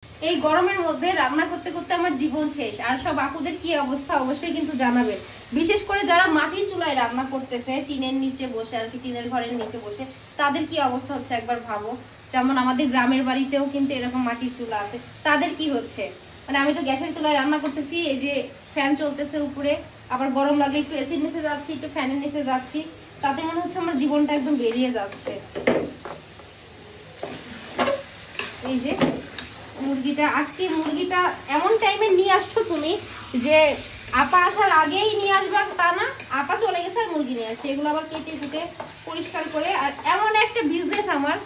এই গরমের মধ্যে রান্না করতে করতে আমার জীবন শেষ। আর সব আপুদের কি অবস্থা অবশ্যই কিন্তু জানাবেন, বিশেষ করে যারা মাটির চুলায় রান্না করতেছে, টিনের নিচে বসে আর কি, টিনের ঘরের নিচে বসে, তাদের কি অবস্থা হচ্ছে একবার ভাবো। যেমন আমাদের গ্রামের বাড়িতেও কিন্তু এরকম মাটির চুলা আছে, তাদের কি হচ্ছে। মানে আমি তো গ্যাসের চুলায় রান্না করতেছি, এই যে ফ্যান চলতেছে উপরে, আবার গরম লাগলে একটু এসির নিচে যাচ্ছি, একটু ফ্যানের নিচে যাচ্ছি, তাতে মনে হচ্ছে আমার জীবনটা একদম বেরিয়ে যাচ্ছে। এই যে মুরগিটা, আজকে মুরগিটা এমন টাইমে নিয়ে আসছো তুমি যে আপা আসার আগেই নিয়ে আসবা তা না, আপা চলে গেছে আর মুরগি নিয়ে আসছে। এগুলো আবার কেটে কুটে পরিষ্কার করে, আর এমন একটা বিজনেস আমার,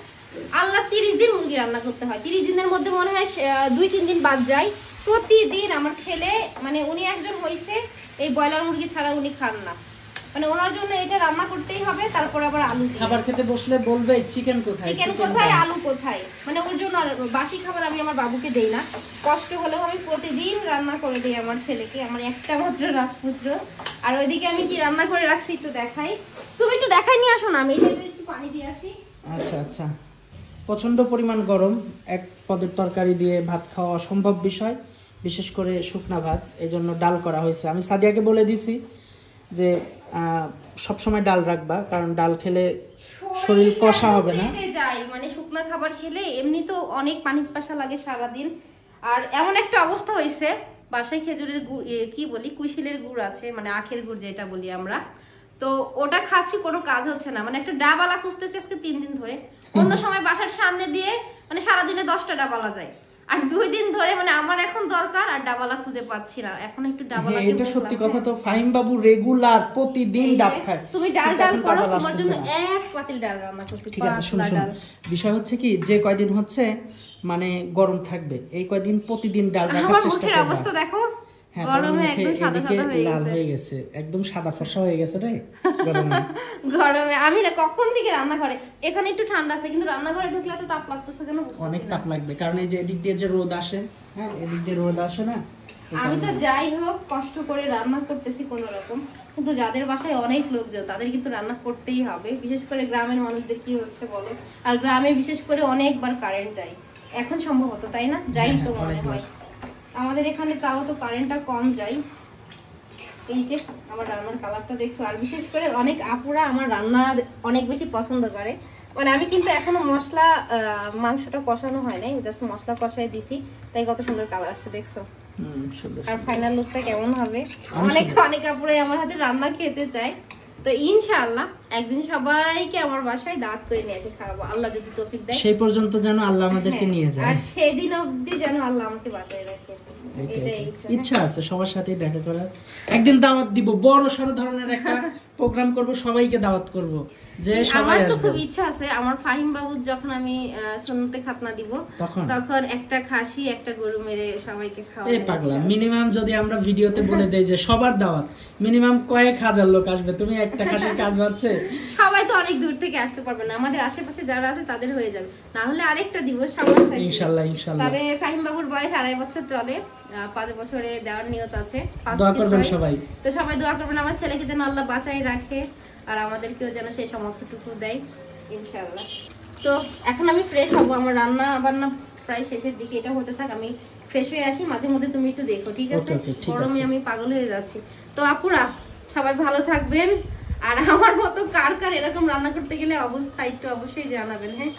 আল্লাহ 30 দিন মুরগি রান্না করতে হয়। 30 দিনের মধ্যে মনে হয় 2-3 দিন বাদ যায়। প্রতিদিন আমার ছেলে, মানে উনি একজন হয়েছে এই ব্রয়লার মুরগি ছাড়া উনি খান না, মানে ওনার জন্য এটা রান্না করতেই হবে। তারপর আবার আলু খাবার খেতে বসলে বলবে চিকেন কোথায়, চিকেন কোথায়, আলু কোথায়, মানে ওর জন্য বাসি খাবার আমি আমার বাবুকে দেই না। কষ্ট হলেও আমি প্রতিদিন রান্না করে দিই আমার ছেলেকে, আমার একটা মাত্র রাজপুত্র। আর ওইদিকে আমি কি রান্না করে রাখছি একটু দেখাই, তুমি একটু দেখাই নিয়ে আসো না, আমি এটা একটু পানি দিয়ে আসি। আচ্ছা আচ্ছা, প্রচন্ড পরিমাণ গরম, এক পদের তরকারি দিয়ে ভাত খাওয়া অসম্ভব বিষয়, বিশেষ করে শুকনা ভাত। এই জন্য ডাল করা হয়েছে। আমি সাদিয়াকে বলে দিয়েছি যে সবসময় ডাল রাখবা, কারণ ডাল খেলে শরীর কষা হবে না। মানে শুকনো খাবার খেলে এমনি তো অনেক পানি পিপাসা লাগে সারাদিন। আর এমন একটা অবস্থা হয়েছে, বাসায় খেজুরের গুড়, কি বলি, কুশিলের গুড় আছে, মানে আখের গুড় যেটা বলি আমরা, তো ওটা খাচ্ছি, কোনো কাজ হচ্ছে না। মানে একটা ডাবালা খুঁজতেছি আজকে 3 দিন ধরে। অন্য সময় বাসার সামনে দিয়ে মানে সারাদিনে 10টা ডাবালা যায়, আর 2 দিন ধরে মানে আমার এখন দরকার আর ডাবালা খুঁজে পাচ্ছি না। এখন একটু ডাবালা, এটা সত্যি কথা তো, ফাহিম বাবু রেগুলার প্রতিদিন ডাব খায়। তুমি ডাল করো, তোমার জন্য এক পাতিল ডাল রান্না করছি। ঠিক আছে, শুনুন, বিষয় হচ্ছে কি, যে কয়দিন হচ্ছে মানে গরম থাকবে, এই কয়দিন প্রতিদিন ডাল রাখার চেষ্টা করব। অবস্থা দেখো, গরমে একদম সাদা সাদা হয়ে গেছে, একদম সাদা ফর্সা হয়ে গেছে রে গরমে। গরমে আমি না কখন থেকে রান্না করে, এখানে একটু ঠান্ডা আছে কিন্তু রান্নাঘরে ঢুকলে এত তাপ লাগতেছে কেন? অনেক তাপ লাগবে, কারণ এই যে এদিক দিয়ে যে রোদ আসে, হ্যাঁ এদিক দিয়ে রোদ আসে না। আমি তো যাই হোক কষ্ট করে রান্না করতেছি কোনো রকম, কিন্তু যাদের বাসায় অনেক লোকজন তাদের কিন্তু রান্না করতেই হবে। বিশেষ করে গ্রামের মানুষদের কি হচ্ছে বলো, আর গ্রামে বিশেষ করে অনেকবার কারেন্ট যায় এখন সম্ভবত, তাই না? যাই তো মনে হয়, আমাদের এখানে তাও তো কারেন্টটা কম যায়। এই যে আমার রান্নার কালারটা দেখছো, আর বিশেষ করে অনেক আপুরা আমার রান্না অনেক বেশি পছন্দ করে। মানে আমি কিন্তু এখনো মশলা, মাংসটা কষানো হয় নাই, জাস্ট মশলা কষাই দিছি, তাই কত সুন্দর কালার আসছে দেখছো। আর ফাইনাল লুকটা কেমন হবে, অনেক আপুরাই আমার হাতে রান্না খেতে চায়। তো ইনশাআল্লাহ একদিন সবাইকে আমার বাসায় দাওয়াত করে নিয়ে এসে খাওয়াবো, আল্লাহ যদি তৌফিক দেয়। সেই পর্যন্ত যেন আল্লাহ আমাদেরকে নিয়ে যায়, আর সেদিন অবধি যেন আল্লাহ আমাকে বাঁচিয়ে রাখে, এটাই ইচ্ছা আছে সবার সাথেই দেখা করার। একদিন দাওয়াত দিব, বড় সড় ধরনের একটা প্রোগ্রাম করব, সবাইকে দাওয়াত করব, যে সবাই আসবে। আমার তো খুব ইচ্ছা আছে, আমার ফাহিম বাবুর যখন আমি সুন্নতে খাতনা দিব তখন একটা খাসি একটা গরু মেরে সবাইকে খাওয়াবো। এই পাগলা, মিনিমাম যদি আমরা ভিডিওতে বলে দেই যে সবার দাওয়াত, মিনিমাম কয়েক হাজার লোক আসবে। তুমি একটা খাসির কাজ বাড়ছে, সবাই তো অনেক দূর থেকে আসতে পারবে না, আমাদের আশেপাশে যারা আছে তাদের হয়ে যাবে, না হলে আরেকটা দিব সমস্যা ইনশাআল্লাহ ইনশাআল্লাহ। তবে ফাহিম বাবুর বয়স 2.5 বছর চলে, 5 বছরে দেওয়ার নিয়ত আছে। দোয়া করবেন সবাই, তো সবাই দোয়া করবেন আমার ছেলেকে যেন আল্লাহ বাঁচাই রাখে, আর আমাদেরকেও যেন সেই সামর্থ্যটুকু দেয় ইনশাআল্লাহ। তো এখন আমি ফ্রেশ হব, আমার রান্না বান্না প্রায় শেষের দিকে, এটা হতে থাক, আমি ফ্রেশ হয়ে আসি। মাঝে মধ্যে তুমি একটু দেখো, ঠিক আছে? গরমে আমি পাগল হয়ে যাচ্ছি। তো আপুরা সবাই ভালো থাকবেন, আর আমার মতো কার কার এরকম রান্না করতে গেলে অবস্থা একটু অবশ্যই জানাবেন, হ্যাঁ।